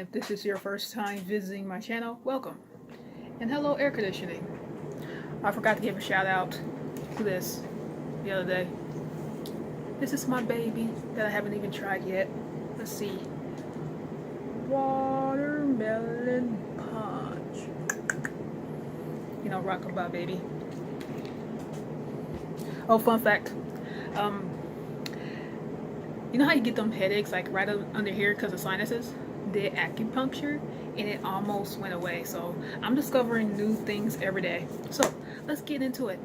If this is your first time visiting my channel, welcome. And hello, air conditioning. I forgot to give a shout out to this the other day. This is my baby that I haven't even tried yet. Let's see. Watermelon punch. You know, rockabye baby. Oh, fun fact. You know how you get them headaches like right under here because of sinuses? Did acupuncture and it almost went away. So I'm discovering new things every day. So let's get into it.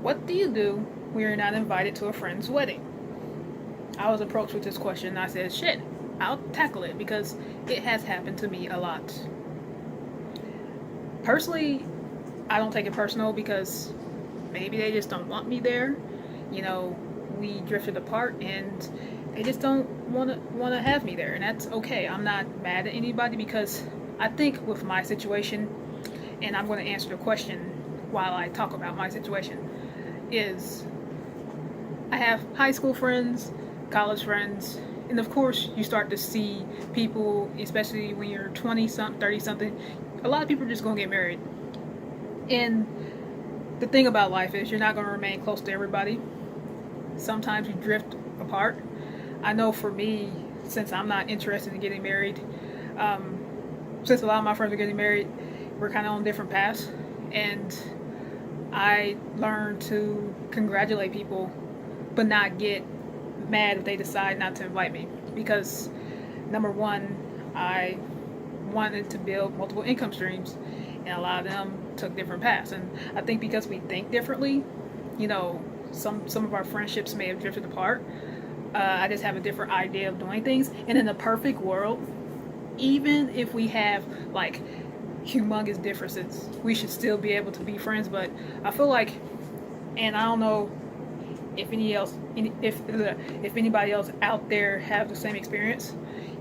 What do you do when you're not invited to a friend's wedding? I was approached with this question and I said, shit, I'll tackle it because it has happened to me a lot. Personally, I don't take it personal because maybe they just don't want me there. You know, we drifted apart and they just don't want to have me there, and that's okay. I'm not mad at anybody because I think with my situation, and I'm going to answer the question while I talk about my situation, is I have high school friends, college friends, and of course you start to see people, especially when you're 20 something, 30 something, a lot of people are just going to get married. And the thing about life is you're not going to remain close to everybody. Sometimes you drift apart. I know for me, since I'm not interested in getting married, since a lot of my friends are getting married, we're kind of on different paths, and I learned to congratulate people but not get mad if they decide not to invite me, because number one, I wanted to build multiple income streams and a lot of them took different paths, and I think because we think differently, you know, some of our friendships may have drifted apart. I just have a different idea of doing things, and in a perfect world, even if we have like humongous differences, we should still be able to be friends. But I feel like, and I don't know if if anybody else out there have the same experience,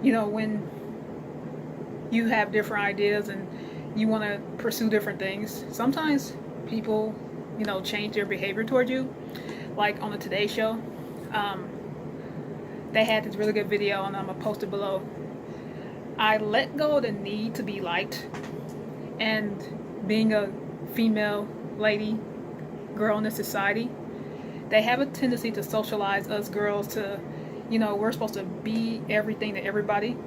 you know, when you have different ideas and you want to pursue different things, sometimes people, you know, change their behavior toward you. Like on the Today Show, they had this really good video, and I'm gonna post it below. I let go of the need to be liked, and being a female lady, girl in this society, they have a tendency to socialize us girls to, you know, we're supposed to be everything to everybody.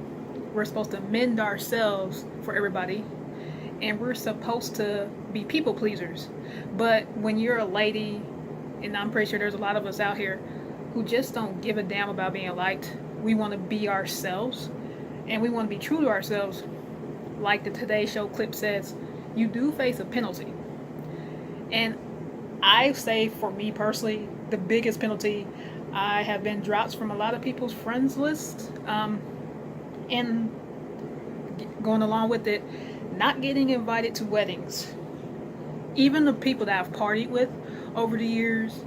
We're supposed to mend ourselves for everybody, and we're supposed to be people pleasers. But when you're a lady, and I'm pretty sure there's a lot of us out here who just don't give a damn about being liked. We want to be ourselves, and we want to be true to ourselves. Like the Today Show clip says, you do face a penalty. And I say, for me personally, the biggest penalty, I have been dropped from a lot of people's friends list, and going along with it, not getting invited to weddings. Even the people that I've partied with over the years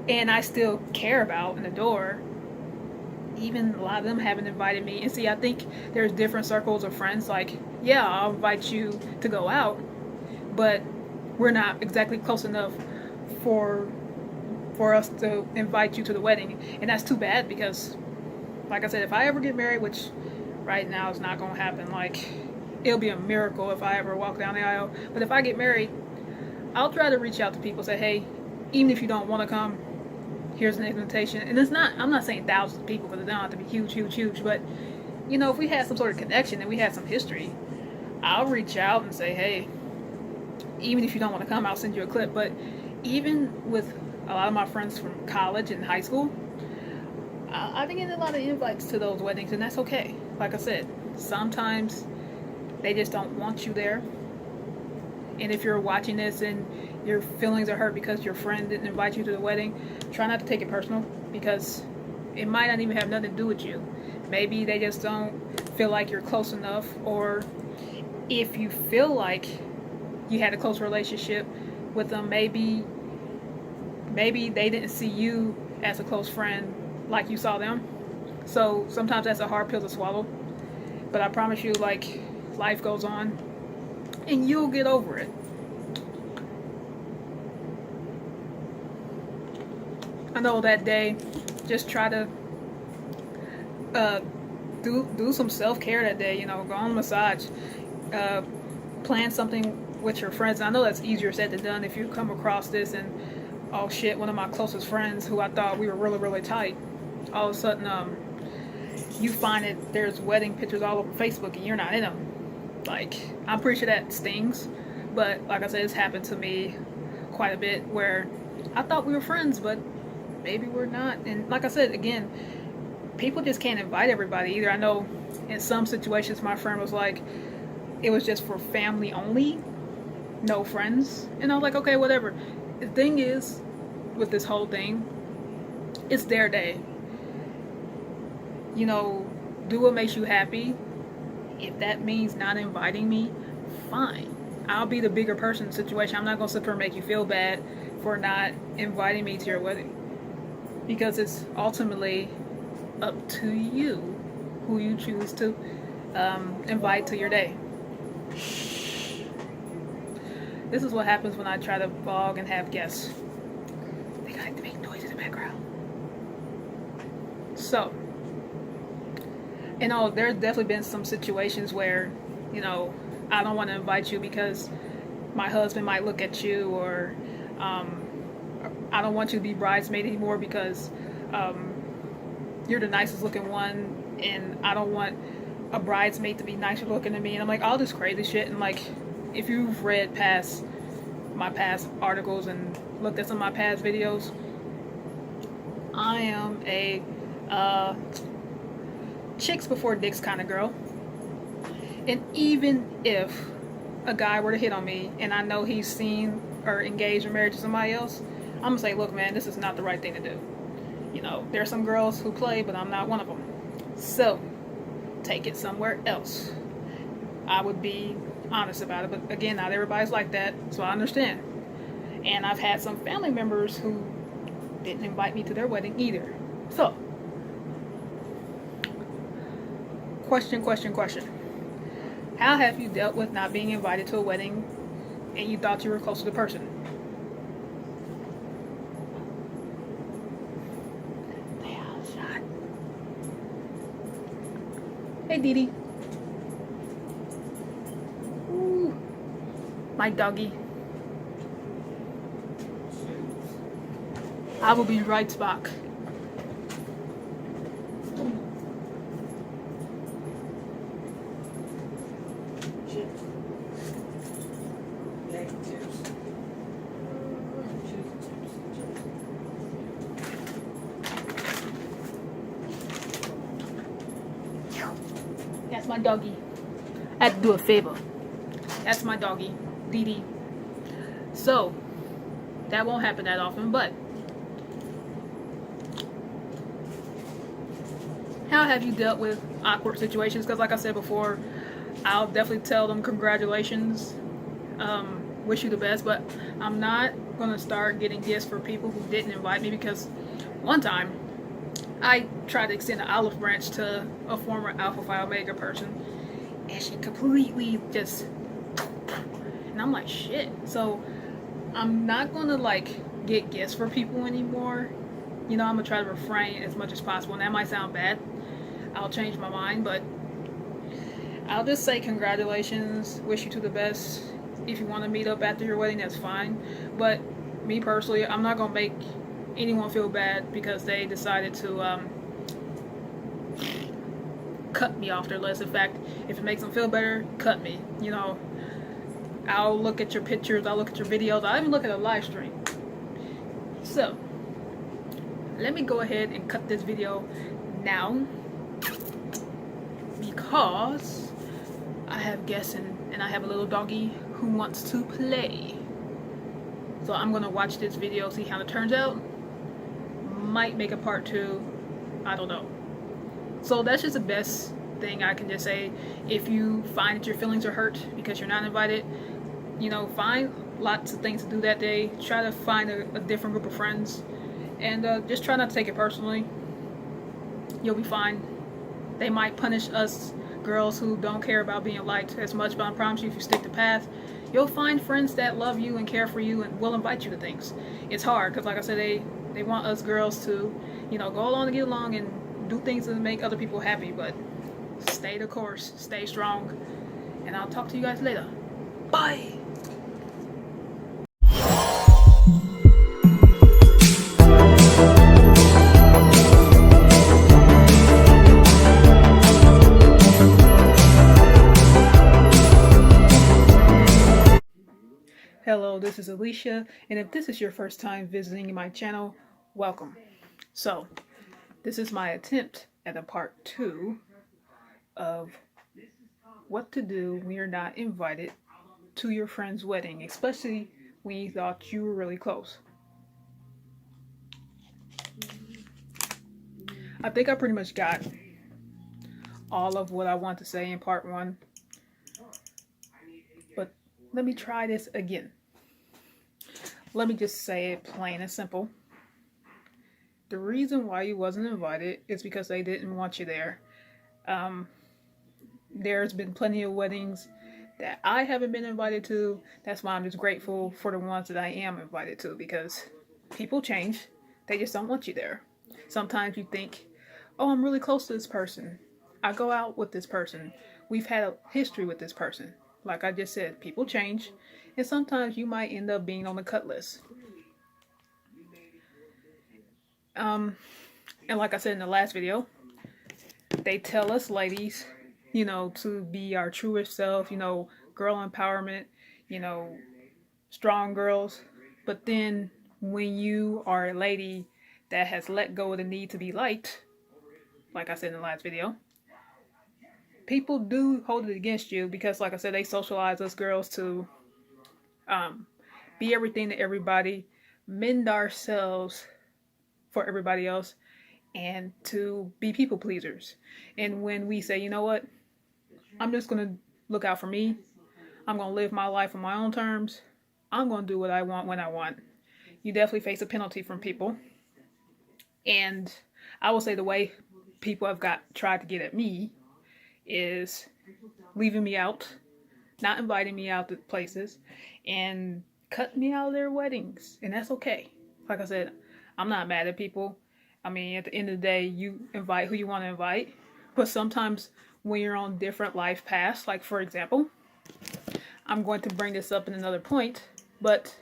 and I still care about and adore, even a lot of them haven't invited me. And see, I think there's different circles of friends. Like, yeah, I'll invite you to go out, but we're not exactly close enough for us to invite you to the wedding. And that's too bad because, like I said, if I ever get married, which right now is not going to happen, like, it'll be a miracle if I ever walk down the aisle. But if I get married, I'll try to reach out to people, say, hey, even if you don't want to come, here's an invitation. And it's not, I'm not saying thousands of people because it don't have to be huge, but, you know, if we had some sort of connection and we had some history, I'll reach out and say, hey, even if you don't want to come, I'll send you a clip. But even with a lot of my friends from college and high school, I've been getting a lot of invites to those weddings, and that's okay. Like I said, sometimes they just don't want you there. And if you're watching this and your feelings are hurt because your friend didn't invite you to the wedding, try not to take it personal, because it might not even have nothing to do with you. Maybe they just don't feel like you're close enough, or if you feel like you had a close relationship with them, maybe they didn't see you as a close friend like you saw them. So sometimes that's a hard pill to swallow, but I promise you, like, life goes on and you'll get over it. I know that day, just try to do some self-care that day. You know, go on a massage, plan something with your friends. I know that's easier said than done. If you come across this and, oh shit, one of my closest friends who I thought we were really, really tight, all of a sudden you find that there's wedding pictures all over Facebook and you're not in them. Like, I'm pretty sure that stings, but like I said, it's happened to me quite a bit where I thought we were friends, but maybe we're not. And like I said, again, people just can't invite everybody either. I know in some situations my friend was like, it was just for family only, no friends. And I was like, okay, whatever. The thing is, with this whole thing, it's their day. You know, do what makes you happy. If that means not inviting me, fine. I'll be the bigger person in the situation. I'm not going to sit there and make you feel bad for not inviting me to your wedding. Because it's ultimately up to you who you choose to invite to your day. This is what happens when I try to vlog and have guests. They like to make noise in the background. So, you know, there's definitely been some situations where, you know, I don't want to invite you because my husband might look at you, or I don't want you to be bridesmaid anymore because you're the nicest looking one, and I don't want a bridesmaid to be nicer looking than me. And I'm like, all this crazy shit. And like, if you've read past my past articles and looked at some of my past videos, I am a chicks before dicks kind of girl. And even if a guy were to hit on me and I know he's seen or engaged or married to somebody else, I'm gonna say, look man, this is not the right thing to do. You know, there are some girls who play, but I'm not one of them. So take it somewhere else. I would be honest about it, but again, not everybody's like that, so I understand. And I've had some family members who didn't invite me to their wedding either. So, question. How have you dealt with not being invited to a wedding and you thought you were close to the person? Hey, Dee Dee. Ooh, my doggy. I will be right back. That's my doggy. I had to do a favor. That's my doggy, Dee Dee. So, that won't happen that often, but how have you dealt with awkward situations? Because like I said before, I'll definitely tell them congratulations, wish you the best, but I'm not going to start getting gifts for people who didn't invite me, because one time I tried to extend an olive branch to a former Alpha Phi Omega person, and she completely just, and I'm like, shit. So I'm not going to like get gifts for people anymore. You know, I'm going to try to refrain as much as possible, and that might sound bad. I'll change my mind, but I'll just say congratulations, wish you to the best. If you want to meet up after your wedding, that's fine. But me personally, I'm not going to make anyone feel bad because they decided to cut me off their list. In fact, if it makes them feel better, cut me. You know, I'll look at your pictures, I'll look at your videos, I'll even look at a live stream. So, let me go ahead and cut this video now, because I have guests and I have a little doggy who wants to play. So I'm gonna watch this video, see how it turns out. Might make a part 2, I don't know. So that's just the best thing I can just say. If you find that your feelings are hurt because you're not invited, you know, find lots of things to do that day. Try to find a different group of friends, and just try not to take it personally. You'll be fine. They might punish us girls who don't care about being liked as much, but I promise you, if you stick the path, you'll find friends that love you and care for you and will invite you to things. It's hard because, like I said, they want us girls to, you know, go along and get along and do things to make other people happy, but stay the course, stay strong, and I'll talk to you guys later. Bye! Hello, this is Alesha, and if this is your first time visiting my channel, welcome. So, this is my attempt at a part 2 of what to do when you're not invited to your friend's wedding, especially when you thought you were really close. I think I pretty much got all of what I want to say in part 1, but let me try this again. Let me just say it plain and simple. The reason why you wasn't invited is because they didn't want you there. There's been plenty of weddings that I haven't been invited to. That's why I'm just grateful for the ones that I am invited to, because people change. They just don't want you there. Sometimes you think, oh, I'm really close to this person. I go out with this person. We've had a history with this person. Like I just said, people change. And sometimes you might end up being on the cut list. And like I said in the last video, they tell us ladies, you know, to be our truest self, you know, girl empowerment, you know, strong girls. But then when you are a lady that has let go of the need to be liked, like I said in the last video, people do hold it against you because, like I said, they socialize us girls to be everything to everybody, mend ourselves for everybody else, and to be people pleasers. And when we say, you know what, I'm just going to look out for me, I'm going to live my life on my own terms, I'm going to do what I want when I want, you definitely face a penalty from people. And I will say the way people have tried to get at me is leaving me out, not inviting me out to places, and cutting me out of their weddings. And that's okay. Like I said, I'm not mad at people. I mean, at the end of the day, you invite who you want to invite. But sometimes when you're on different life paths, like for example, I'm going to bring this up in another point, but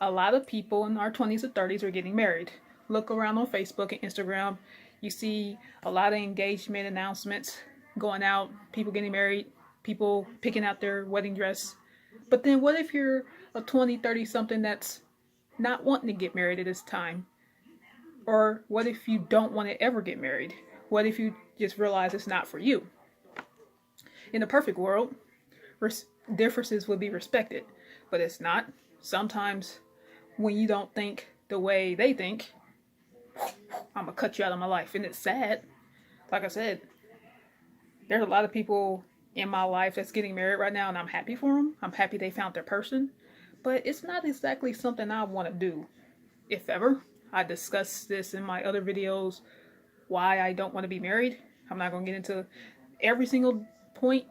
a lot of people in our 20s or 30s are getting married. Look around on Facebook and Instagram. You see a lot of engagement announcements going out, people getting married, people picking out their wedding dress. But then what if you're a 20, 30 something that's not wanting to get married at this time? Or what if you don't want to ever get married? What if you just realize it's not for you? In a perfect world, differences would be respected, but it's not. Sometimes when you don't think the way they think, I'm gonna cut you out of my life. And it's sad. Like I said, there's a lot of people in my life that's getting married right now, and I'm happy for them. I'm happy they found their person. But it's not exactly something I want to do, if ever. I discussed this in my other videos, why I don't want to be married. I'm not going to get into every single point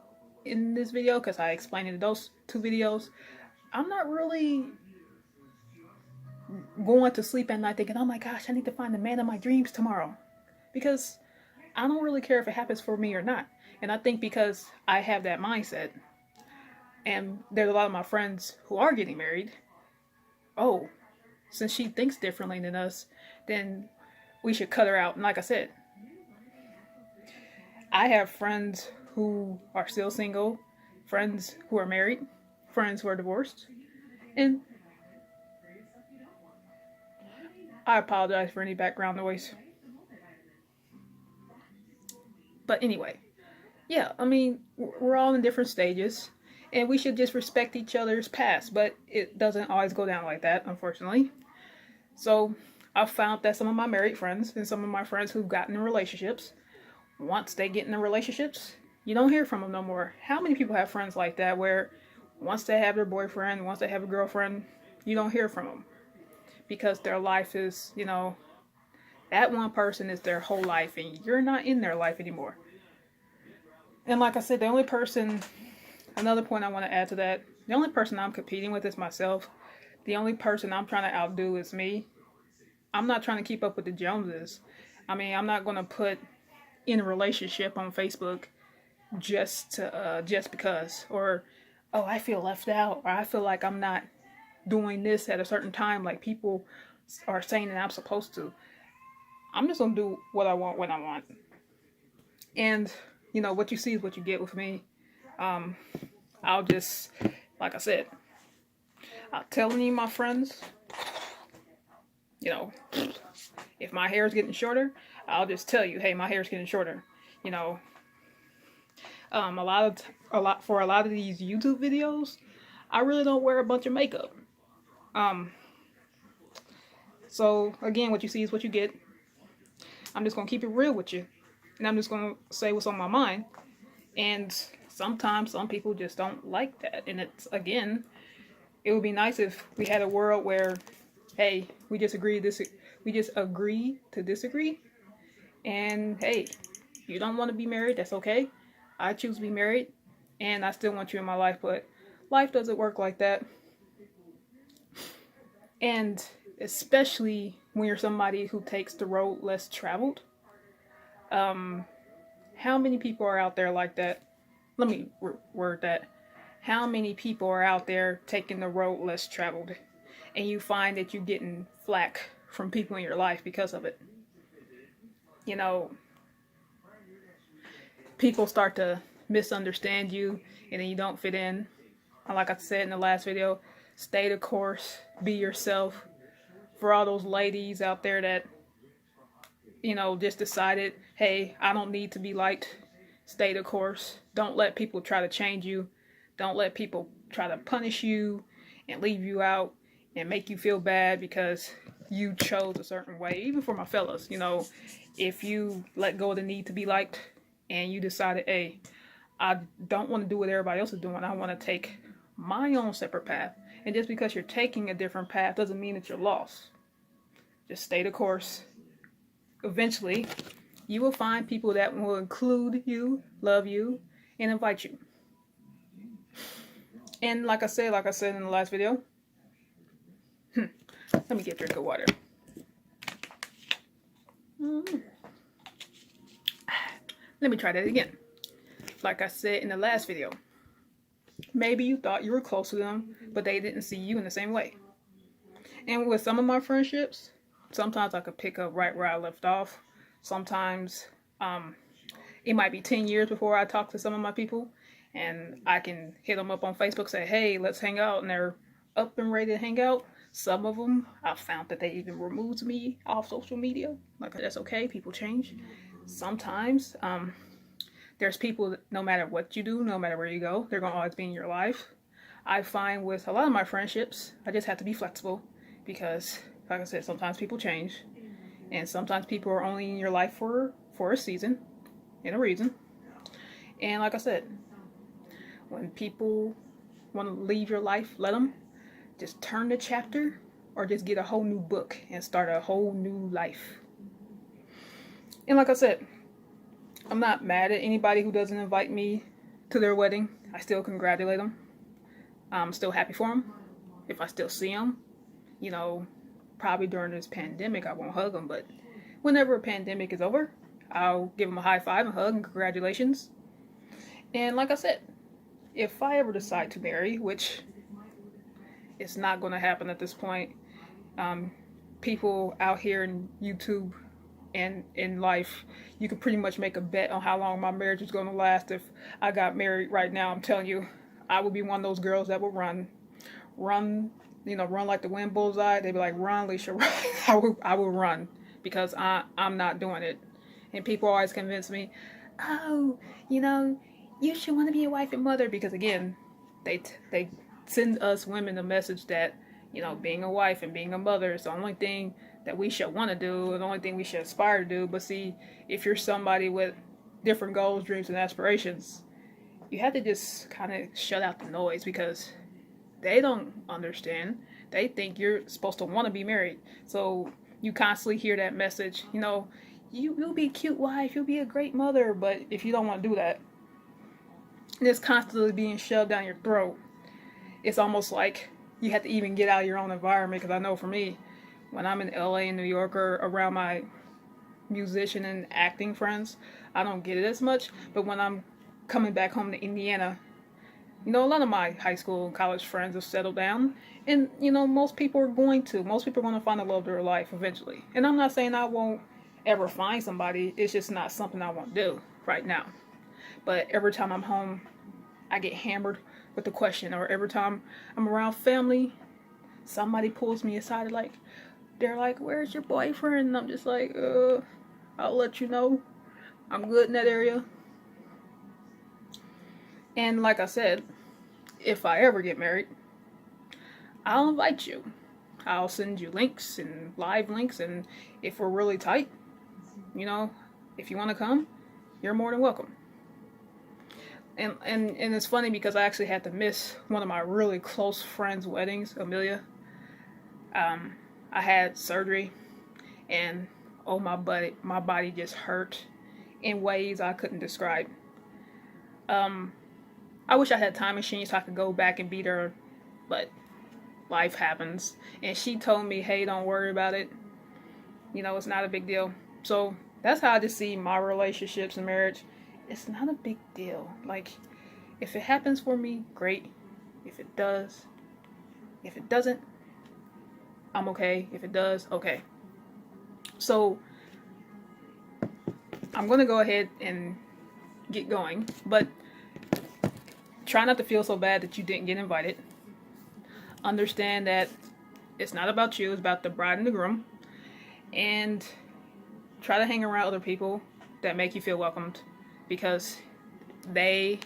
in this video because I explained it in those 2 videos. I'm not really going to sleep at night thinking, oh my gosh, I need to find the man of my dreams tomorrow. Because I don't really care if it happens for me or not. And I think because I have that mindset, and there's a lot of my friends who are getting married, oh, since she thinks differently than us, then we should cut her out. And like I said, I have friends who are still single, friends who are married, friends who are divorced. And I apologize for any background noise. But anyway, yeah, I mean, we're all in different stages, and we should just respect each other's past, but it doesn't always go down like that, unfortunately. So I've found that some of my married friends and some of my friends who've gotten in relationships, once they get in the relationships, you don't hear from them no more. How many people have friends like that where once they have their boyfriend, once they have a girlfriend, you don't hear from them? Because their life is, you know, that one person is their whole life and you're not in their life anymore. And like I said, the only person, another point I want to add to that, the only person I'm competing with is myself. The only person I'm trying to outdo is me. I'm not trying to keep up with the Joneses. I mean, I'm not going to put in a relationship on Facebook just because, or oh, I feel left out, or I feel like I'm not doing this at a certain time like people are saying that I'm supposed to. I'm just gonna do what I want when I want. And you know, what you see is what you get with me. um I'll just, like I said, I'll tell any of my friends, you know, if my hair is getting shorter, I'll just tell you, hey, my hair is getting shorter. You know, for a lot of these YouTube videos, I really don't wear a bunch of makeup. Um, so again, what you see is what you get. I'm just gonna keep it real with you, and I'm just gonna say what's on my mind. And sometimes some people just don't like that, and it's, again, it would be nice if we had a world where, hey, we just agree to disagree, and hey, you don't want to be married, that's okay. I choose to be married, and I still want you in my life, but life doesn't work like that. And especially when you're somebody who takes the road less traveled. How many people are out there like that? Let me word that. How many people are out there taking the road less traveled, and you find that you're getting flack from people in your life because of it? You know, people start to misunderstand you, and then you don't fit in. Like I said in the last video, stay the course, be yourself. For all those ladies out there that, you know, just decided, hey, I don't need to be liked, stay the course. Don't let people try to change you. Don't let people try to punish you and leave you out and make you feel bad because you chose a certain way. Even for my fellas, you know, if you let go of the need to be liked and you decided, hey, I don't want to do what everybody else is doing, I want to take my own separate path. And just because you're taking a different path doesn't mean that you're lost. Just stay the course. Eventually, you will find people that will include you, love you, and invite you. And like I said in the last video, let me get a drink of water. Let me try that again. Like I said in the last video, maybe you thought you were close to them, but they didn't see you in the same way. And with some of my friendships, sometimes I could pick up right where I left off. Sometimes it might be 10 years before I talk to some of my people, and I can hit them up on Facebook, say, hey, let's hang out, and they're up and ready to hang out. Some of them, I found that they even removed me off social media. Like, that's okay, people change. Sometimes there's people that no matter what you do, no matter where you go, they're going to always be in your life. I find with a lot of my friendships, I just have to be flexible because, like I said, sometimes people change, and sometimes people are only in your life for a season and a reason. And like I said, when people want to leave your life, let them. Just turn the chapter or just get a whole new book and start a whole new life. And like I said, I'm not mad at anybody who doesn't invite me to their wedding. I still congratulate them. I'm still happy for them. If I still see them, you know, probably during this pandemic, I won't hug them, but whenever a pandemic is over, I'll give them a high five and hug and congratulations. And like I said, if I ever decide to marry, which it's not going to happen at this point, people out here in YouTube and in life, you can pretty much make a bet on how long my marriage is going to last. If I got married right now, I'm telling you, I would be one of those girls that would run, you know, run like the wind bullseye. They'd be like, run, Alesha, run. I would run because I'm not doing it. And people always convince me, oh, you know, you should want to be a wife and mother, because again, they send us women a message that, you know, being a wife and being a mother is the only thing that we should want to do, the only thing we should aspire to do. But see, if you're somebody with different goals, dreams, and aspirations, you have to just kind of shut out the noise, because they don't understand. They think you're supposed to want to be married. So you constantly hear that message, you know, you'll be a cute wife, you'll be a great mother, but if you don't want to do that, it's constantly being shoved down your throat. It's almost like you have to even get out of your own environment, because I know for me, when I'm in LA and New York or around my musician and acting friends, I don't get it as much. But when I'm coming back home to Indiana, you know, a lot of my high school and college friends have settled down. And, you know, most people are going to. Most people are going to find the love of their life eventually. And I'm not saying I won't ever find somebody. It's just not something I want to do right now. But every time I'm home, I get hammered with the question. Or every time I'm around family, somebody pulls me aside. They're like, where's your boyfriend? And I'm just like, I'll let you know. I'm good in that area. And like I said, if I ever get married, I'll invite you. I'll send you links and live links, and if we're really tight, you know, if you want to come, you're more than welcome. And it's funny because I actually had to miss one of my really close friends' weddings, Amelia. I had surgery, and oh, my body just hurt in ways I couldn't describe. I wish I had a time machine so I could go back and beat her, but life happens. And she told me, hey, don't worry about it. You know, it's not a big deal. So that's how I just see my relationships and marriage. It's not a big deal. Like, if it happens for me, great. If it does, if it doesn't, I'm okay. If it does, okay. So I'm going to go ahead and get going, but try not to feel so bad that you didn't get invited. Understand that it's not about you, it's about the bride and the groom. And try to hang around other people that make you feel welcomed, because there's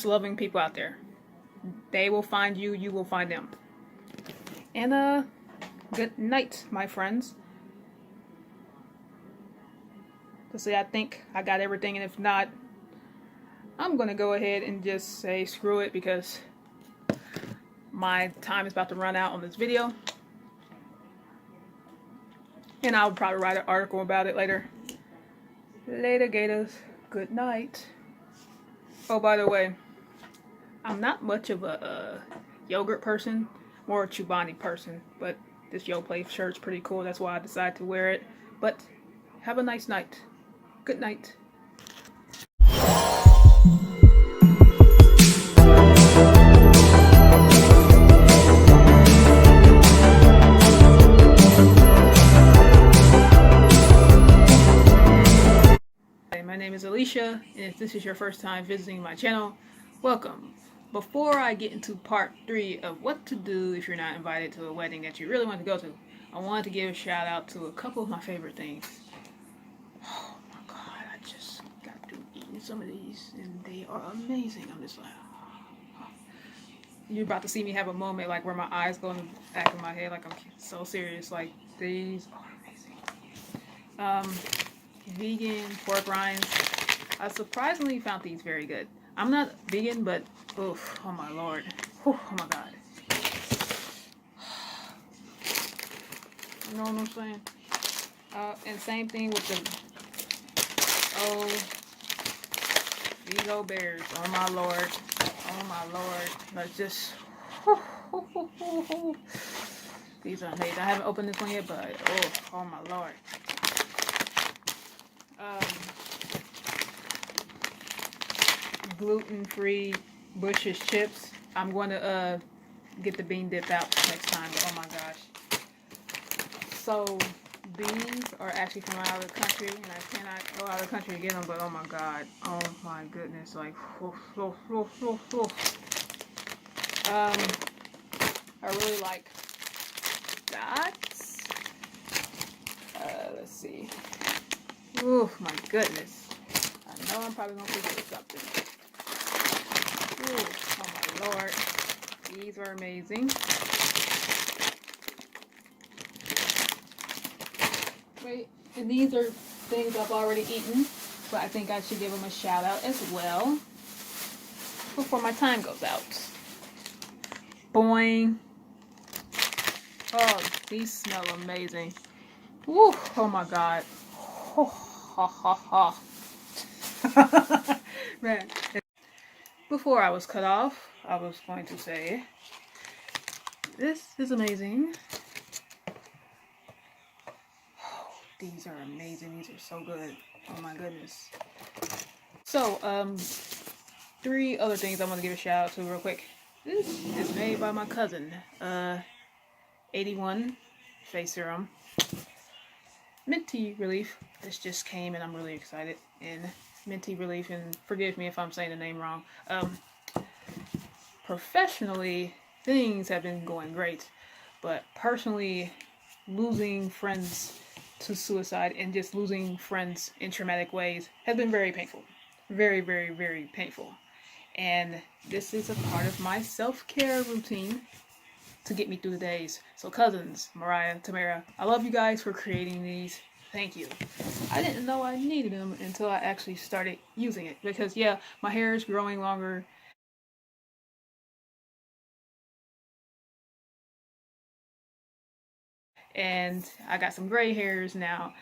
loving people out there. They will find you, you will find them. And good night, my friends. Let's see, I think I got everything, and if not, I'm gonna go ahead and just say screw it, because my time is about to run out on this video. And I'll probably write an article about it later. Later, Gators. Good night. Oh, by the way, I'm not much of a yogurt person, more a Chobani person, but this Yo Play shirt's pretty cool. That's why I decided to wear it. But have a nice night. Good night. My name is Alesha, and if this is your first time visiting my channel, welcome. Before I get into part 3 of what to do if you're not invited to a wedding that you really want to go to, I wanted to give a shout out to a couple of my favorite things. Oh my god, I just got through eating some of these, and they are amazing. I'm just like, oh. You're about to see me have a moment like where my eyes go in the back of my head, like I'm so serious. Like, these are amazing. Vegan pork rinds. I surprisingly found these very good. I'm not vegan, but oof, oh my lord. Whew, oh my god. You know what I'm saying? And same thing with these old bears. Oh my lord. Oh my lord. Let's just, these are amazing. I haven't opened this one yet, but oh my lord. Gluten-free Bush's chips. I'm going to get the bean dip out next time, but oh my gosh. So these are actually from out of the country, and I cannot go out of the country to get them, but oh my god. Oh my goodness. Like, I really like that. Let's see. Oh my goodness. I know I'm probably going to forget something. Ooh, oh my lord. These are amazing. Wait, and these are things I've already eaten, but I think I should give them a shout out as well before my time goes out. Boing. Oh, these smell amazing. Woo, oh my god. Oh, ha ha ha. Man. Before I was cut off, I was going to say, this is amazing. Oh, these are amazing. These are so good. Oh my goodness. So, 3 other things I want to give a shout out to real quick. This is made by my cousin, 81 face serum. Minty Relieph. This just came and I'm really excited. And Minty Relieph, and forgive me if I'm saying the name wrong. Professionally, things have been going great, but personally, losing friends to suicide and just losing friends in traumatic ways has been very painful. Very, very, very painful. And this is a part of my self-care routine to get me through the days. So cousins, Mariah, Tamara, I love you guys for creating these. Thank you. I didn't know I needed them until I actually started using it. Because yeah, my hair is growing longer. And I got some gray hairs now.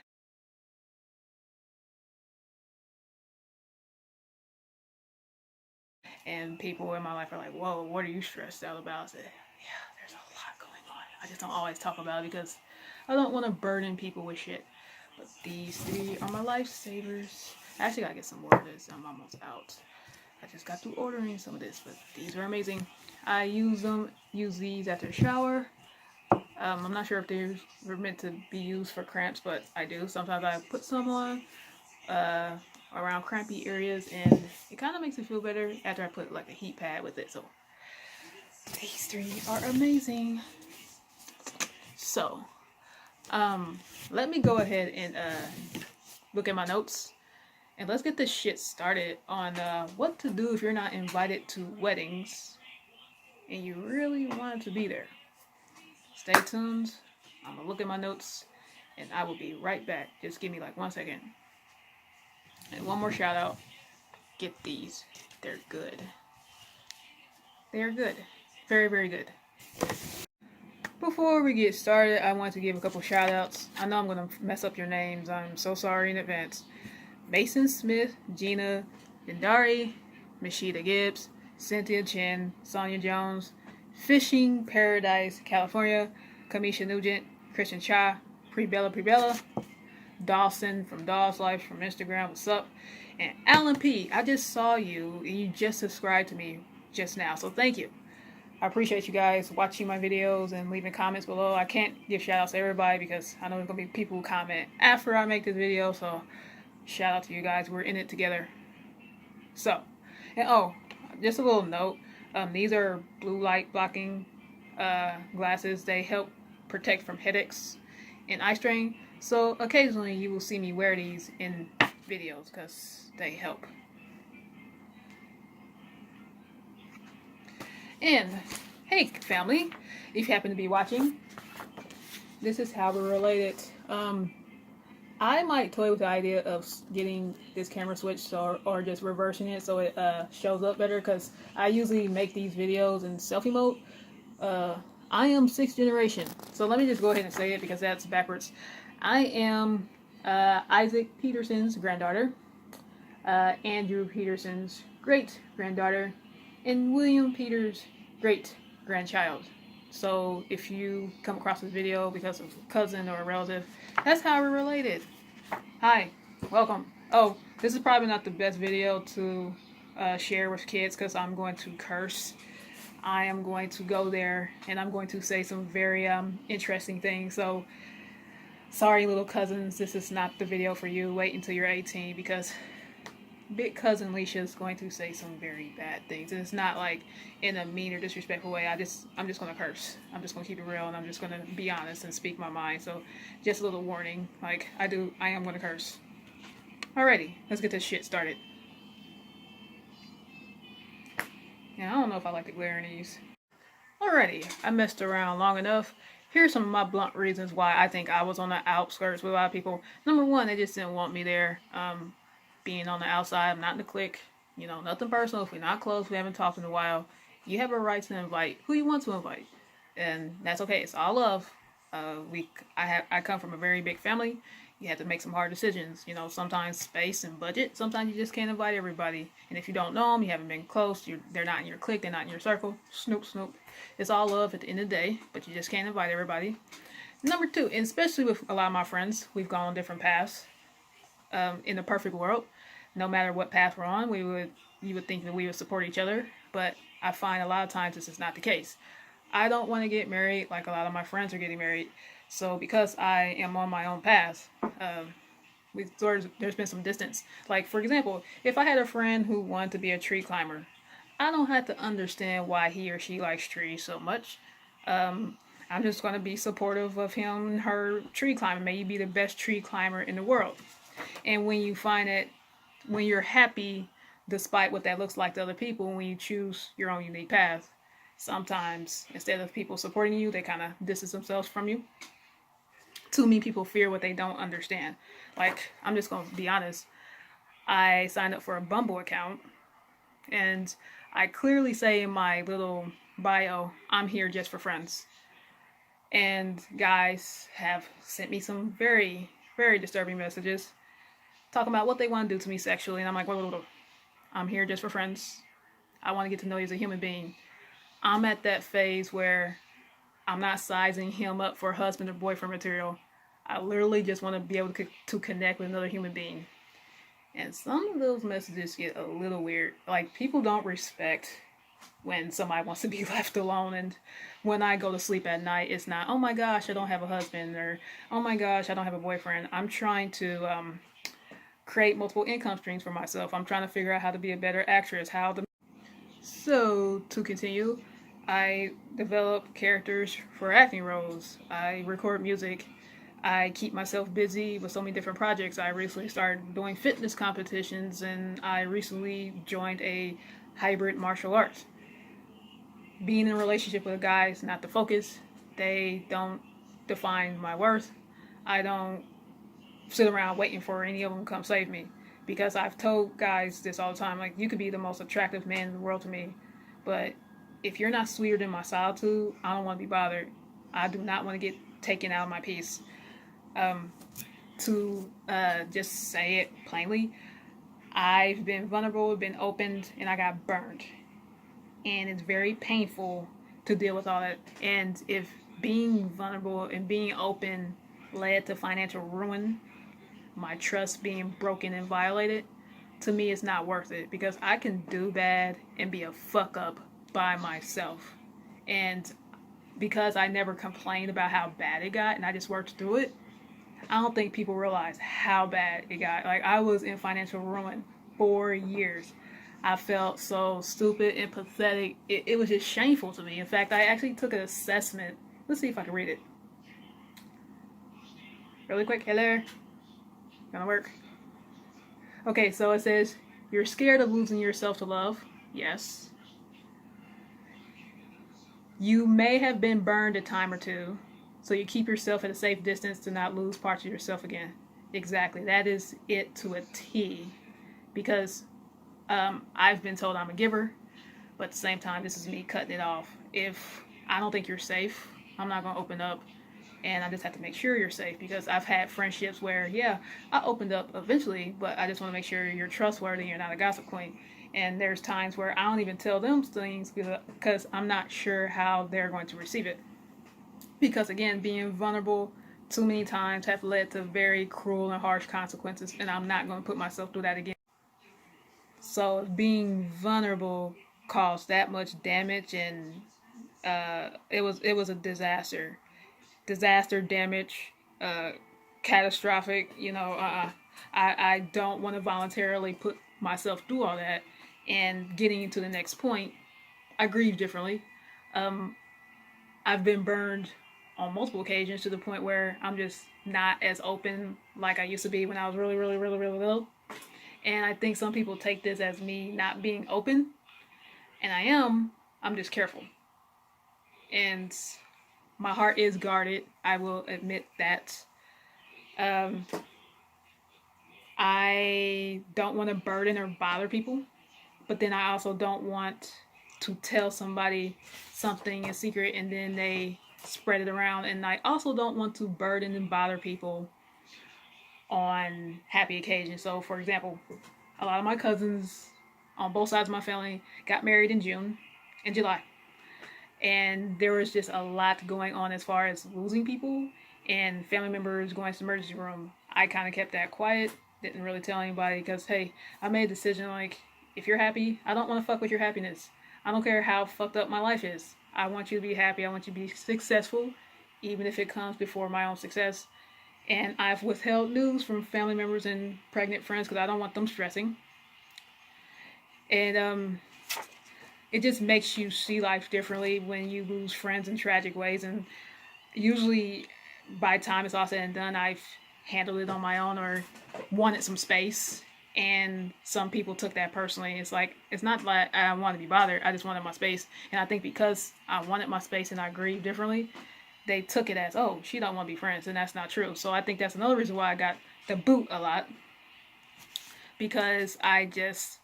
And people in my life are like, whoa, what are you stressed out about? I said, yeah, there's a lot going on. I just don't always talk about it because I don't want to burden people with shit. But these 3 are my lifesavers. I actually gotta get some more of this. I'm almost out. I just got through ordering some of this, but these are amazing. I use these after a shower. I'm not sure if they're meant to be used for cramps, but I do. Sometimes I put some on around crampy areas, and it kind of makes me feel better after I put like a heat pad with it. So these 3 are amazing. So let me go ahead and look at my notes, and let's get this shit started on what to do if you're not invited to weddings and you really wanted to be there. Stay tuned. I'm gonna look at my notes and I will be right back. Just give me like 1 second. And one more shout out. Get these. They're good. They're good. Very, very good. Before we get started, I want to give a couple shout outs. I know I'm going to mess up your names. I'm so sorry in advance. Mason Smith, Gina Dindari, Mashida Gibbs, Cynthia Chen, Sonia Jones, Fishing Paradise, California, Kamisha Nugent, Christian Cha, Prebella, Dawson from Daw's Life from Instagram, what's up? And Alan P, I just saw you and you just subscribed to me just now, so thank you. I appreciate you guys watching my videos and leaving comments below. I can't give shout outs to everybody because I know there's going to be people who comment after I make this video, so shout out to you guys. We're in it together. So, and oh, just a little note. These are blue light blocking glasses. They help protect from headaches and eye strain. So occasionally you will see me wear these in videos because they help. And hey family, if you happen to be watching, this is how we're related. I might toy with the idea of getting this camera switched or just reversing it so it shows up better, because I usually make these videos in selfie mode. I am 6th generation, so let me just go ahead and say it because that's backwards. I am Isaac Peterson's granddaughter, Andrew Peterson's great-granddaughter, and William Peters' great-grandchild. So if you come across this video because of a cousin or a relative, that's how we're related. Hi, welcome. Oh, this is probably not the best video to share with kids because I'm going to curse. I am going to go there and I'm going to say some very interesting things. So sorry little cousins, this is not the video for you. Wait until you're 18 because big cousin Alesha is going to say some very bad things. And it's not like in a mean or disrespectful way. I'm just going to curse. I'm just going to keep it real and I'm just going to be honest and speak my mind. So just a little warning. Like I am going to curse. Alrighty, let's get this shit started. Yeah, I don't know if I like to glare in these. Alrighty, I messed around long enough. Here's some of my blunt reasons why I think I was on the outskirts with a lot of people. Number one, they just didn't want me there. Being on the outside, I'm not in the clique. You know, nothing personal. If we're not close, we haven't talked in a while, you have a right to invite who you want to invite. And that's okay. It's all love. I come from a very big family. You have to make some hard decisions. You know, sometimes space and budget. Sometimes you just can't invite everybody. And if you don't know them, you haven't been close, they're not in your clique, they're not in your circle. Snoop, snoop. It's all love at the end of the day, but you just can't invite everybody. Number two, and especially with a lot of my friends, we've gone on different paths. In the perfect world, no matter what path we're on, you would think that we would support each other, but I find a lot of times this is not the case. I don't want to get married like a lot of my friends are getting married. So because I am on my own path, there's been some distance. Like, for example, if I had a friend who wanted to be a tree climber, I don't have to understand why he or she likes trees so much. I'm just going to be supportive of him and her tree climbing. May you be the best tree climber in the world. And when you find it, when you're happy, despite what that looks like to other people, when you choose your own unique path, sometimes instead of people supporting you, they kind of distance themselves from you. Too many people fear what they don't understand. Like, I'm just going to be honest. I signed up for a Bumble account, and I clearly say in my little bio, I'm here just for friends. And guys have sent me some very, very disturbing messages talking about what they want to do to me sexually. And I'm like, whoa. I'm here just for friends. I want to get to know you as a human being. I'm at that phase where I'm not sizing him up for husband or boyfriend material. I literally just want to be able to connect with another human being. And some of those messages get a little weird. Like, people don't respect when somebody wants to be left alone. And when I go to sleep at night, it's not, oh my gosh, I don't have a husband, or oh my gosh, I don't have a boyfriend. I'm trying to create multiple income streams for myself. I'm trying to figure out how to be a better actress, So, to continue, I develop characters for acting roles. I record music. I keep myself busy with so many different projects. I recently started doing fitness competitions, and I recently joined a hybrid martial arts. Being in a relationship with a guy is not the focus. They don't define my worth. I don't sit around waiting for any of them to come save me. Because I've told guys this all the time, like, you could be the most attractive man in the world to me, but if you're not sweeter than my solitude, I don't want to be bothered. I do not want to get taken out of my peace. To just say it plainly, I've been vulnerable, been opened, and I got burned. And it's very painful to deal with all that. And if being vulnerable and being open led to financial ruin, my trust being broken and violated, to me it's not worth it, because I can do bad and be a fuck up by myself. And because I never complained about how bad it got and I just worked through it, I don't think people realize how bad it got. Like, I was in financial ruin for years. I felt so stupid and pathetic. It was just shameful to me. In fact, I actually took an assessment. Let's see if I can read it. Really quick. Hello. Gonna work. Okay, so it says, you're scared of losing yourself to love. Yes. You may have been burned a time or two, so you keep yourself at a safe distance to not lose parts of yourself again. Exactly. That is it to a T. Because I've been told I'm a giver, but at the same time, this is me cutting it off. If I don't think you're safe, I'm not going to open up. And I just have to make sure you're safe, because I've had friendships where, yeah, I opened up eventually, but I just want to make sure you're trustworthy, you're not a gossip queen. And there's times where I don't even tell them things because I'm not sure how they're going to receive it. Because again, being vulnerable too many times have led to very cruel and harsh consequences, and I'm not going to put myself through that again. So being vulnerable caused that much damage, and it was a disaster. Disaster, damage, catastrophic. I don't want to voluntarily put myself through all that. And getting into the next point, I grieve differently. I've been burned on multiple occasions to the point where I'm just not as open like I used to be when I was really, really, really, really little. And I think some people take this as me not being open, and I am. I'm just careful. And my heart is guarded. I will admit that. I don't want to burden or bother people, but then I also don't want to tell somebody something in secret and then they spread it around. And I also don't want to burden and bother people on happy occasions. So, for example, a lot of my cousins on both sides of my family got married in July. And there was just a lot going on as far as losing people and family members going to the emergency room. I kind of kept that quiet. didn't really tell anybody because, hey, I made a decision like, if you're happy, I don't want to fuck with your happiness. I don't care how fucked up my life is. I want you to be happy. I want you to be successful, even if it comes before my own success. And I've withheld news from family members and pregnant friends because I don't want them stressing. And it just makes you see life differently when you lose friends in tragic ways. And usually, by the time it's all said and done, I've handled it on my own or wanted some space. And some people took that personally. It's like, it's not like I don't want to be bothered. I just wanted my space. And I think because I wanted my space and I grieved differently, they took it as, oh, she don't want to be friends. And that's not true. So I think that's another reason why I got the boot a lot. Because I just,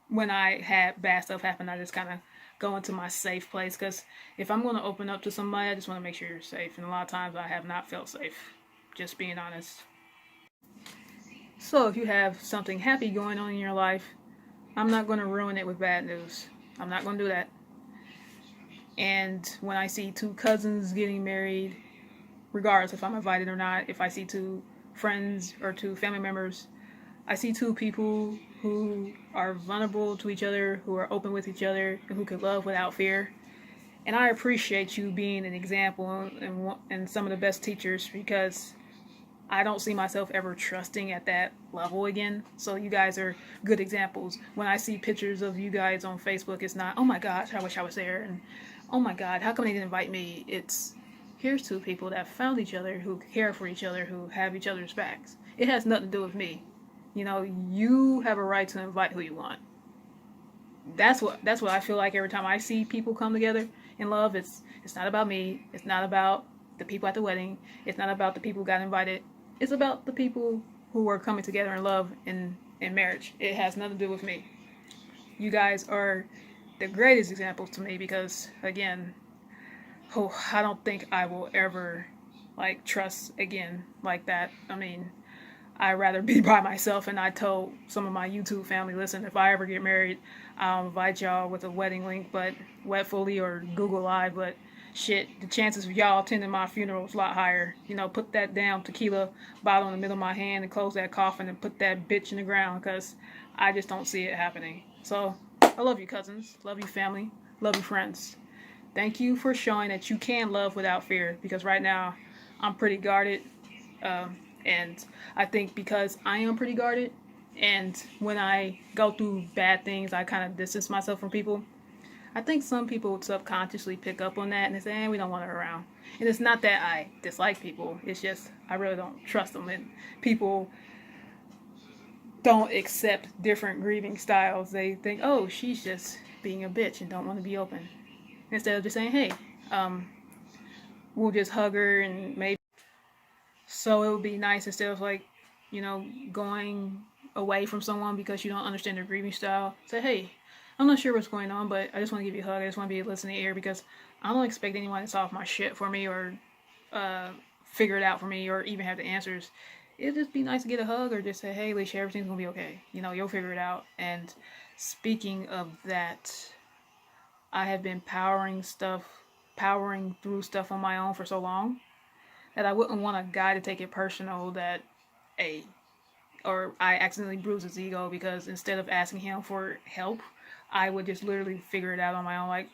when I had bad stuff happen, I just kind of go into my safe place. Because if I'm going to open up to somebody, I just want to make sure you're safe. And a lot of times I have not felt safe. Just being honest. So if you have something happy going on in your life, I'm not going to ruin it with bad news. I'm not going to do that. And when I see two cousins getting married, regardless if I'm invited or not, if I see two friends or two family members, I see two people who are vulnerable to each other, who are open with each other, and who can love without fear. And I appreciate you being an example and some of the best teachers, because I don't see myself ever trusting at that level again. So you guys are good examples. When I see pictures of you guys on Facebook, it's not, oh my gosh, I wish I was there. And oh my God, how come they didn't invite me? It's, here's two people that found each other, who care for each other, who have each other's backs. It has nothing to do with me. You know, you have a right to invite who you want. That's what I feel like every time I see people come together in love. It's not about me. It's not about the people at the wedding. It's not about the people who got invited. It's about the people who are coming together in love and in marriage. It has nothing to do with me. You guys are the greatest examples to me because, again, I don't think I will ever, like, trust again like that. I mean, I'd rather be by myself, and I told some of my YouTube family, listen, if I ever get married, I'll invite y'all with a wedding link, but Wetfully or Google Live, but shit, the chances of y'all attending my funeral is a lot higher. You know, put that damn tequila bottle in the middle of my hand and close that coffin and put that bitch in the ground, because I just don't see it happening. So, I love you cousins, love you family, love you friends. Thank you for showing that you can love without fear, because right now I'm pretty guarded, and I think because I am pretty guarded, and when I go through bad things, I kind of distance myself from people. I think some people subconsciously pick up on that and they say, we don't want her around. And it's not that I dislike people. It's just I really don't trust them. And people don't accept different grieving styles. They think, oh, she's just being a bitch and don't want to be open. Instead of just saying, hey, we'll just hug her and maybe. So it would be nice, instead of like, you know, going away from someone because you don't understand their grieving style, say, hey, I'm not sure what's going on, but I just want to give you a hug. I just want to be a listening ear, because I don't expect anyone to solve my shit for me or figure it out for me or even have the answers. It'd just be nice to get a hug or just say, hey, Alesha, everything's going to be okay. You know, you'll figure it out. And speaking of that, I have been powering through stuff on my own for so long that I wouldn't want a guy to take it personal that, or I accidentally bruise his ego, because instead of asking him for help, I would just literally figure it out on my own. Like,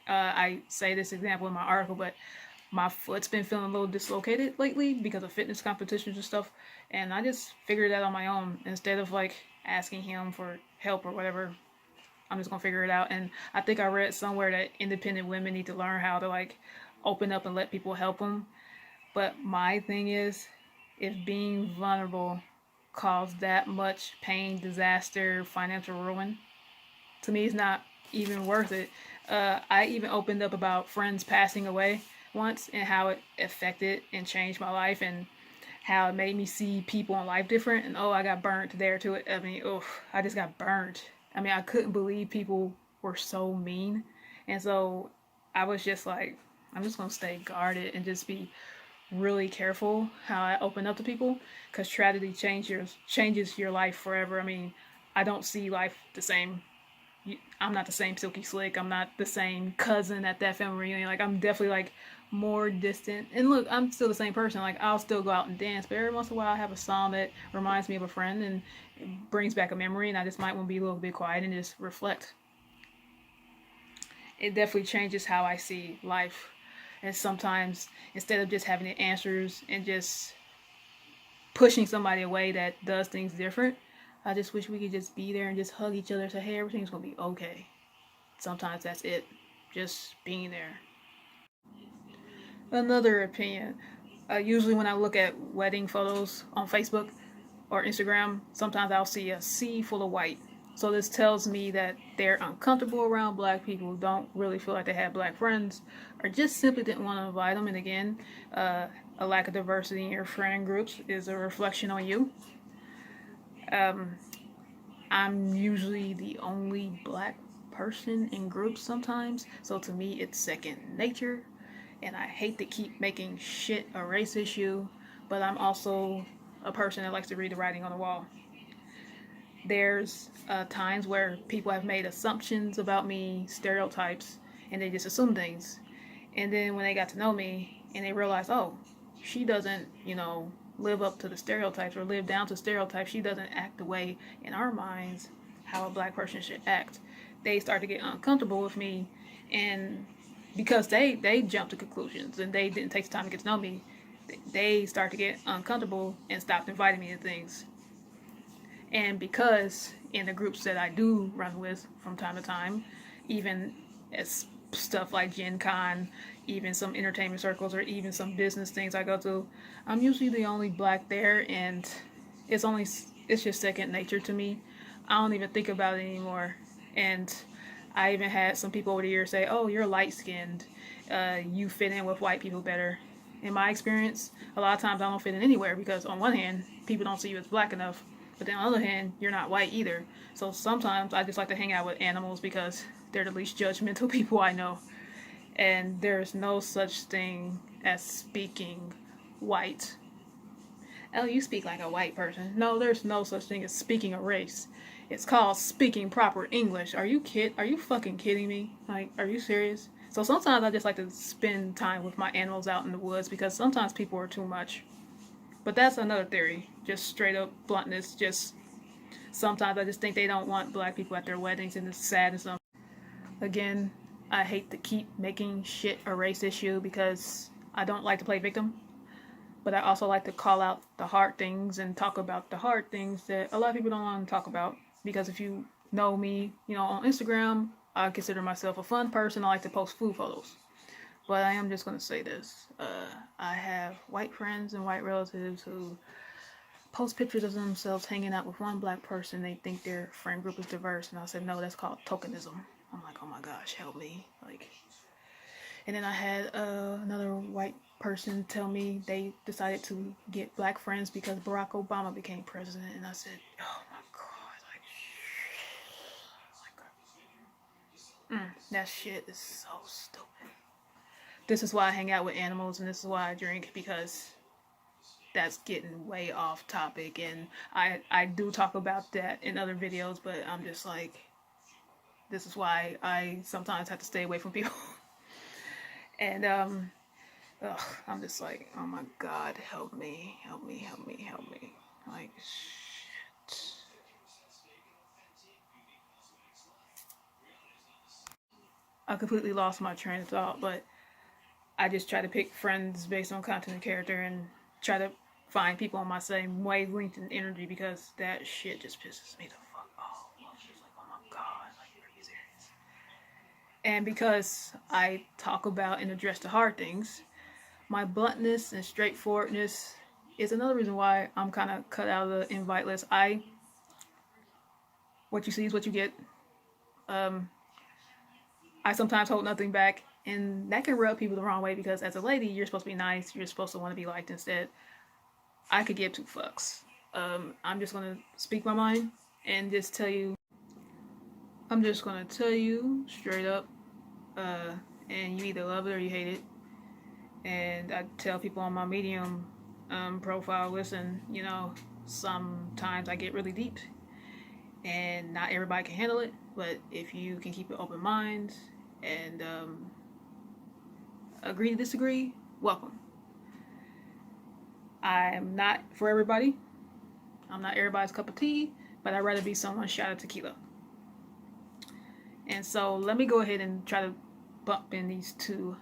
I say this example in my article, but my foot's been feeling a little dislocated lately because of fitness competitions and stuff, and I just figured it out on my own. Instead of like asking him for help or whatever, I'm just gonna figure it out. And I think I read somewhere that independent women need to learn how to like open up and let people help them. But my thing is, if being vulnerable caused that much pain, disaster, financial ruin, to me it's not even worth it. I even opened up about friends passing away once and how it affected and changed my life, and how it made me see people in life different. And I got burnt there to it. I mean, I just got burnt. I mean, I couldn't believe people were so mean. And so I was just like, I'm just gonna stay guarded and just be really careful how I open up to people, because tragedy changes your life forever. I mean, I don't see life the same I'm not the same Silky Slick. I'm not the same cousin at that family reunion. Like, I'm definitely like more distant. And look, I'm still the same person. Like, I'll still go out and dance, but every once in a while I have a song that reminds me of a friend and it brings back a memory, and I just might want to be a little bit quiet and just reflect. It definitely changes how I see life. And sometimes instead of just having the answers and just pushing somebody away that does things different, I just wish we could just be there and just hug each other and say, hey, everything's gonna be okay. Sometimes that's it. Just being there. Another opinion. Usually when I look at wedding photos on Facebook or Instagram, sometimes I'll see a sea full of white. So this tells me that they're uncomfortable around black people, don't really feel like they have black friends, or just simply didn't want to invite them. And again, a lack of diversity in your friend groups is a reflection on you. I'm usually the only black person in groups sometimes, so to me it's second nature. And I hate to keep making shit a race issue, but I'm also a person that likes to read the writing on the wall. There's times where people have made assumptions about me, stereotypes, and they just assume things. And then when they got to know me and they realize, oh, she doesn't, live up to the stereotypes or live down to stereotypes, she doesn't act the way in our minds how a black person should act, they start to get uncomfortable with me. And because they jump to conclusions and they didn't take the time to get to know me, they start to get uncomfortable and stopped inviting me to things. And because in the groups that I do run with from time to time, even as stuff like Gen Con, even some entertainment circles, or even some business things I go to, I'm usually the only black there, and it's just second nature to me. I don't even think about it anymore. And I even had some people over the years say, oh, you're light skinned, you fit in with white people better. In my experience, a lot of times I don't fit in anywhere because on one hand, people don't see you as black enough, but then on the other hand, you're not white either. So sometimes I just like to hang out with animals because they're the least judgmental people I know. And there's no such thing as speaking white. Oh, you speak like a white person. No, there's no such thing as speaking a race. It's called speaking proper English. Are you fucking kidding me? Like, are you serious? So sometimes I just like to spend time with my animals out in the woods because sometimes people are too much. But that's another theory. Just straight up bluntness. Just sometimes I just think they don't want black people at their weddings, and it's sad and stuff. Again, I hate to keep making shit a race issue because I don't like to play victim. But I also like to call out the hard things and talk about the hard things that a lot of people don't want to talk about. Because if you know me, on Instagram, I consider myself a fun person. I like to post food photos. But I am just going to say this. I have white friends and white relatives who post pictures of themselves hanging out with one black person. They think their friend group is diverse. And I said, no, that's called tokenism. I'm like, oh my gosh, help me. And then I had another white person tell me they decided to get black friends because Barack Obama became president. And I said, oh my God, that shit is so stupid. This is why I hang out with animals, and this is why I drink, because that's getting way off topic. And I do talk about that in other videos, but I'm just like, this is why I sometimes have to stay away from people. And I'm just like, oh my God, help me. Like, shit. I completely lost my train of thought, but I just try to pick friends based on content and character and try to find people on my same wavelength and energy, because that shit just pisses me the fuck off. It's like, oh my God, like, are you serious? And because I talk about and address the hard things, my bluntness and straightforwardness is another reason why I'm kind of cut out of the invite list. What you see is what you get. I sometimes hold nothing back, and that can rub people the wrong way because as a lady, you're supposed to be nice. You're supposed to want to be liked. Instead, I could give two fucks. I'm just going to speak my mind and just tell you. I'm just going to tell you straight up, and you either love it or you hate it. And I tell people on my Medium profile, listen, sometimes I get really deep, and not everybody can handle it. But if you can keep an open mind and agree to disagree, welcome. I'm not for everybody. I'm not everybody's cup of tea, but I'd rather be someone's shot of tequila. And so let me go ahead and try to bump in these two,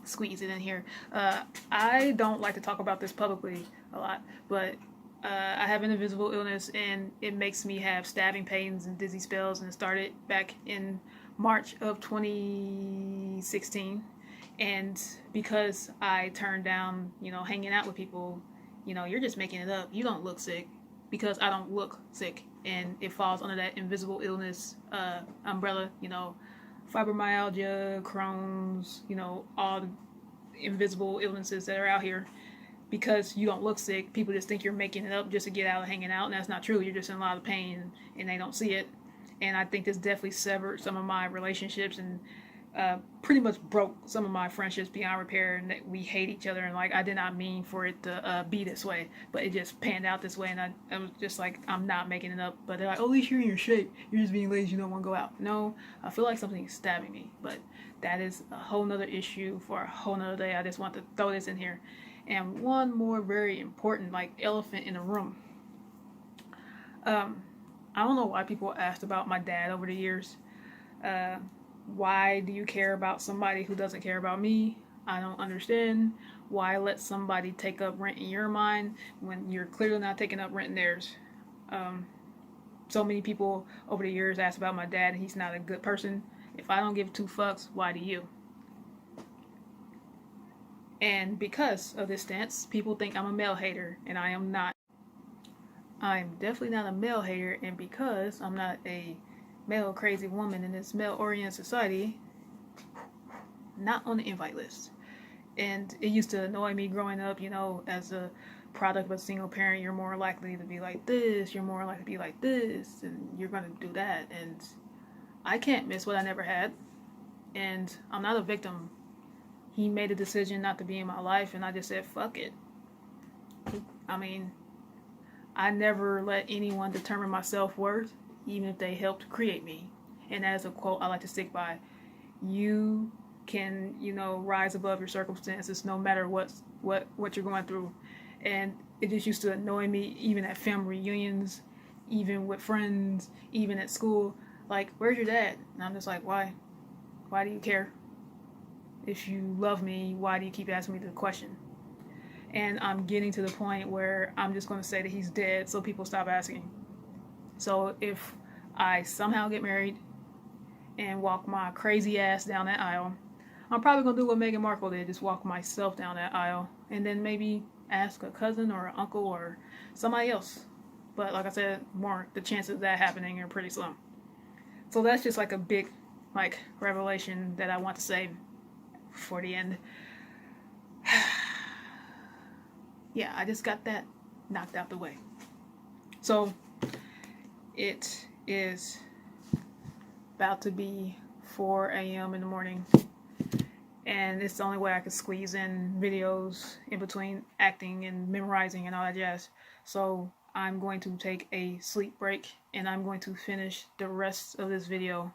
squeeze it in here. I don't like to talk about this publicly a lot, but I have an invisible illness and it makes me have stabbing pains and dizzy spells, and it started back in March of 2016. And because I turned down, hanging out with people, you're just making it up. You don't look sick, because I don't look sick. And it falls under that invisible illness umbrella, fibromyalgia, Crohn's, all the invisible illnesses that are out here. Because you don't look sick, people just think you're making it up just to get out of hanging out, and that's not true. You're just in a lot of pain, and they don't see it. And I think this definitely severed some of my relationships and pretty much broke some of my friendships beyond repair, and that we hate each other. And like, I did not mean for it to be this way, but it just panned out this way. And I was just like, I'm not making it up. But they're like, oh, at least you're in your shape. You're just being lazy. You don't want to go out. No, I feel like something's stabbing me. But that is a whole nother issue for a whole nother day. I just want to throw this in here. And one more very important, like, elephant in the room. I don't know why people asked about my dad over the years. Why do you care about somebody who doesn't care about me? I don't understand. Why let somebody take up rent in your mind when you're clearly not taking up rent in theirs? So many people over the years asked about my dad, and he's not a good person. If I don't give two fucks, why do you? And because of this stance, people think I'm a male hater, and I am not. I'm definitely not a male hater, and because I'm not a male crazy woman in this male oriented society, not on the invite list. And it used to annoy me growing up, as a product of a single parent, you're more likely to be like this, you're more likely to be like this, and you're going to do that. And I can't miss what I never had. And I'm not a victim. He made a decision not to be in my life, and I just said, fuck it. I mean, I never let anyone determine my self-worth, even if they helped create me. And that is a quote I like to stick by. You can, rise above your circumstances no matter what you're going through. And it just used to annoy me, even at family reunions, even with friends, even at school. Like, where's your dad? And I'm just like, why? Why do you care? If you love me, why do you keep asking me the question? And I'm getting to the point where I'm just going to say that he's dead so people stop asking. So if I somehow get married and walk my crazy ass down that aisle, I'm probably going to do what Meghan Markle did, just walk myself down that aisle, and then maybe ask a cousin or an uncle or somebody else. But like I said, the chances of that happening are pretty slim. So that's just like a big, revelation that I want to say for the end. Yeah, I just got that knocked out the way. So it is about to be 4 a.m. in the morning, and it's the only way I could squeeze in videos in between acting and memorizing and all that jazz. So I'm going to take a sleep break, and I'm going to finish the rest of this video.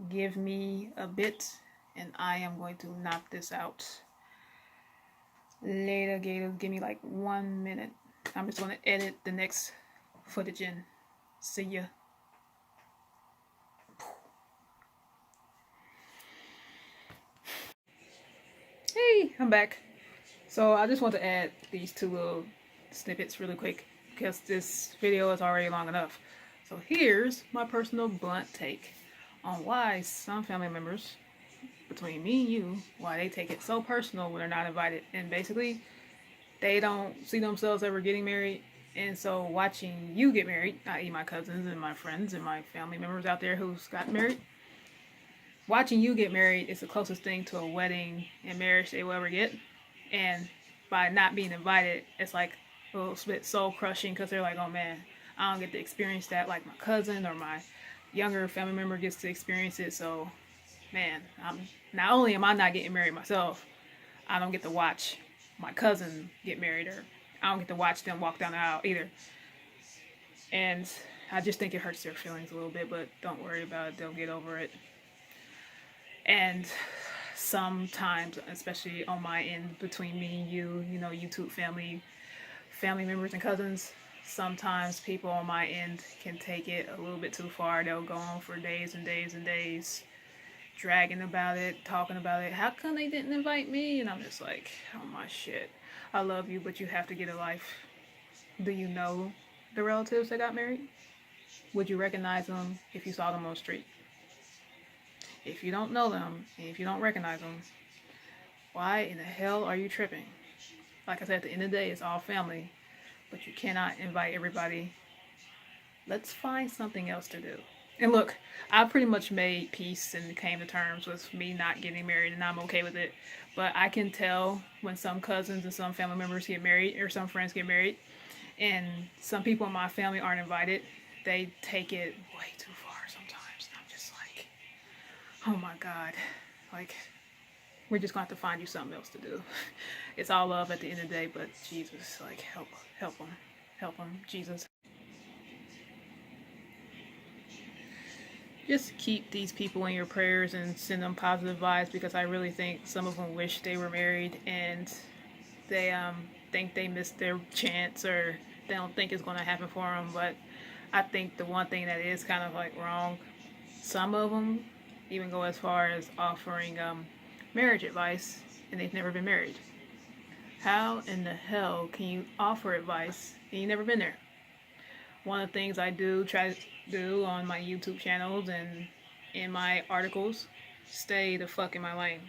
Give me a bit, and I am going to knock this out. Later, Gator. Give me 1 minute. I'm just going to edit the next footage in. See ya. Hey, I'm back. So I just want to add these two little snippets really quick, because this video is already long enough. So here's my personal blunt take on why some family members, between me and you, why they take it so personal when they're not invited. And basically, they don't see themselves ever getting married. And so watching you get married, i.e. my cousins and my friends and my family members out there who's gotten married, watching you get married is the closest thing to a wedding and marriage they will ever get. And by not being invited, it's like a little bit soul crushing, because they're like, oh man, I don't get to experience that like my cousin or my younger family member gets to experience it. So man, not only am I not getting married myself, I don't get to watch my cousin get married, or I don't get to watch them walk down the aisle either. And I just think it hurts their feelings a little bit, but don't worry about it. They'll get over it. And sometimes, especially on my end, between me and you know, YouTube family members and cousins, sometimes people on my end can take it a little bit too far. They'll go on for days and days and days, dragging about it, talking about it. How come they didn't invite me? And I'm just like, oh my shit. I love you, but you have to get a life. Do you know the relatives that got married? Would you recognize them if you saw them on the street? If you don't know them, and if you don't recognize them, why in the hell are you tripping? Like I said, at the end of the day, it's all family, but you cannot invite everybody. Let's find something else to do. And look, I pretty much made peace and came to terms with me not getting married, and I'm okay with it. But I can tell when some cousins and some family members get married, or some friends get married, and some people in my family aren't invited, they take it way too far sometimes. And I'm just like, oh my God, like, we're just going to have to find you something else to do. It's all love at the end of the day, but Jesus, like, help them, Jesus. Just keep these people in your prayers and send them positive vibes, because I really think some of them wish they were married and they think they missed their chance, or they don't think it's going to happen for them. But I think the one thing that is kind of like wrong, some of them even go as far as offering marriage advice, and they've never been married. How in the hell can you offer advice and you've never been there? One of the things I try to do on my YouTube channels and in my articles, stay the fuck in my lane.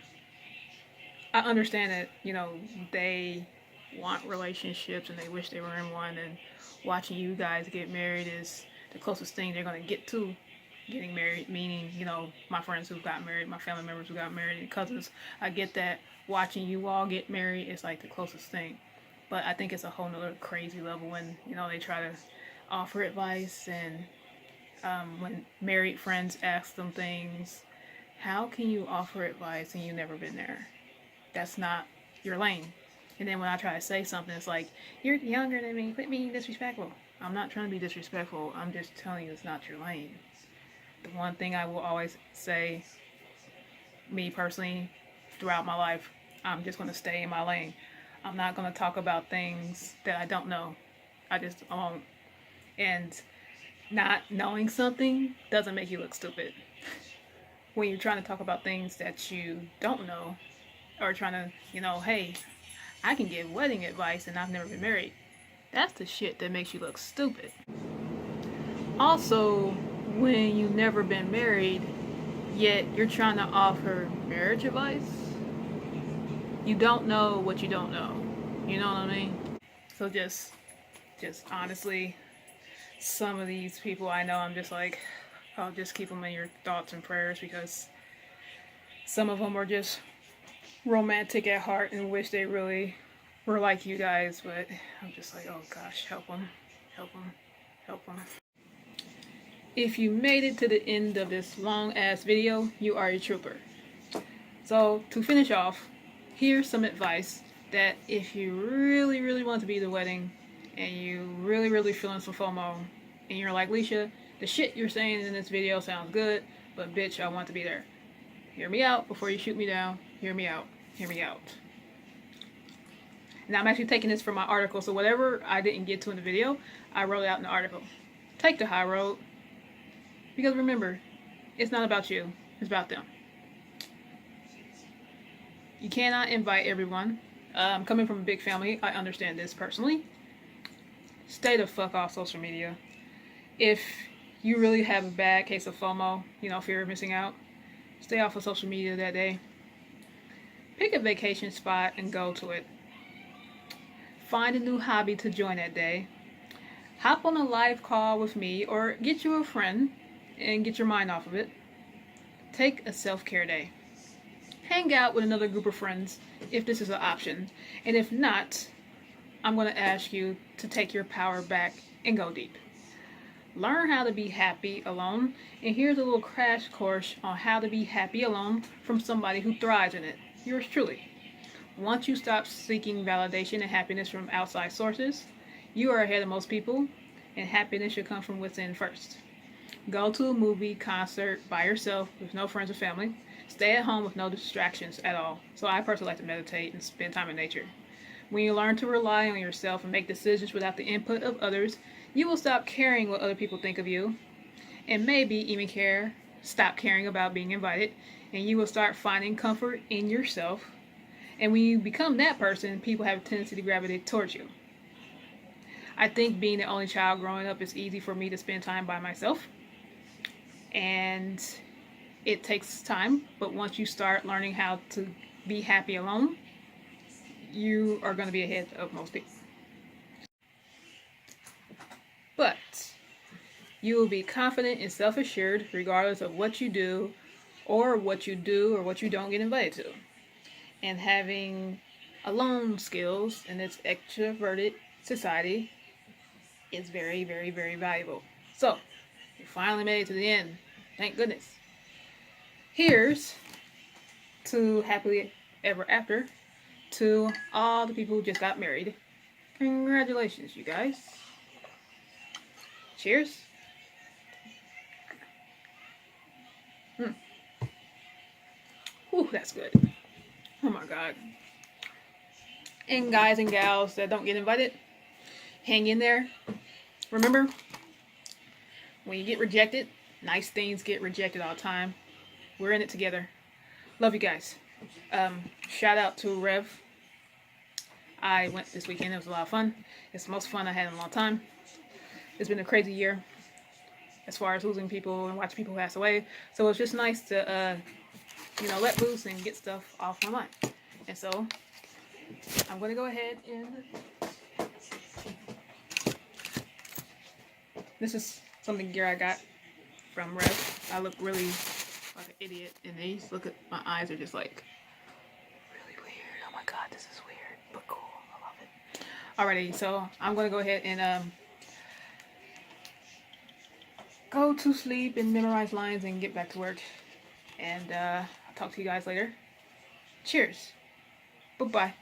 I understand that, you know, they want relationships and they wish they were in one, and watching you guys get married is the closest thing they're going to get to getting married, meaning, you know, my friends who got married, my family members who got married, and cousins. I get that. Watching you all get married is like the closest thing. But I think it's a whole nother crazy level when, you know, they try to offer advice, and when married friends ask them things. How can you offer advice and you've never been there? That's not your lane. And then when I try to say something, it's like, you're younger than me, quit being disrespectful. I'm not trying to be disrespectful. I'm just telling you it's not your lane. The one thing I will always say, me personally, throughout my life, I'm just going to stay in my lane. I'm not going to talk about things that I don't know. I just won't. And not knowing something doesn't make you look stupid. When you're trying to talk about things that you don't know, or trying to, you know, hey, I can give wedding advice and I've never been married. That's the shit that makes you look stupid. Also, when you've never been married, yet you're trying to offer marriage advice, you don't know what you don't know. You know what I mean? So just honestly, some of these people I know, I'm just like, I'll just keep them in your thoughts and prayers, because some of them are just romantic at heart and wish they really were like you guys, but I'm just like, oh gosh, help them, help them, help them. If you made it to the end of this long ass video, you are a trooper. So to finish off, here's some advice that if you really want to be the wedding, and you really feeling some FOMO, and you're like, Alesha, the shit you're saying in this video sounds good, but bitch, I want to be there. Hear me out before you shoot me down. Hear me out. Hear me out. Now I'm actually taking this from my article, so whatever I didn't get to in the video, I wrote it out in the article. Take the high road. Because remember, it's not about you, it's about them. You cannot invite everyone. Coming from a big family, I understand this personally. Stay the fuck off social media. If you really have a bad case of FOMO, you know, fear of missing out, stay off of social media that day. Pick a vacation spot and go to it. Find a new hobby to join that day. Hop on a live call with me, or get you a friend and get your mind off of it. Take a self-care day. Hang out with another group of friends if this is an option. And if not, I'm going to ask you to take your power back and go deep. Learn how to be happy alone. And here's a little crash course on how to be happy alone from somebody who thrives in it. Yours truly. Once you stop seeking validation and happiness from outside sources, you are ahead of most people. and happiness should come from within first. Go to a movie, concert by yourself with no friends or family. Stay at home with no distractions at all. So I personally like to meditate and spend time in nature. When you learn to rely on yourself and make decisions without the input of others, you will stop caring what other people think of you, and maybe even stop caring about being invited, and you will start finding comfort in yourself. And when you become that person, people have a tendency to gravitate towards you. I think being the only child growing up, it's easy for me to spend time by myself. And it takes time, but once you start learning how to be happy alone, you are going to be ahead of most people. But you will be confident and self-assured regardless of what you do or what you don't get invited to. And having alone skills in this extroverted society is very, very, very valuable. So, you finally made it to the end. Thank goodness. Here's to happily ever after to all the people who just got married. Congratulations, you guys. Cheers. Ooh, that's good. Oh my God. And guys and gals that don't get invited, hang in there. Remember, when you get rejected, nice things get rejected all the time. We're in it together. Love you guys. Shout out to Rev. I went this weekend. It was a lot of fun. It's the most fun I had in a long time. It's been a crazy year as far as losing people and watching people pass away. So it's just nice to, let loose and get stuff off my mind. And so I'm going to go ahead and this is some gear I got from Rev. I look really like an idiot in these. Look at my eyes are just like really weird. Oh my God, this is weird, but cool. I love it. Alrighty, so I'm going to go ahead and go to sleep and memorize lines and get back to work. And I'll talk to you guys later. Cheers. Bye-bye.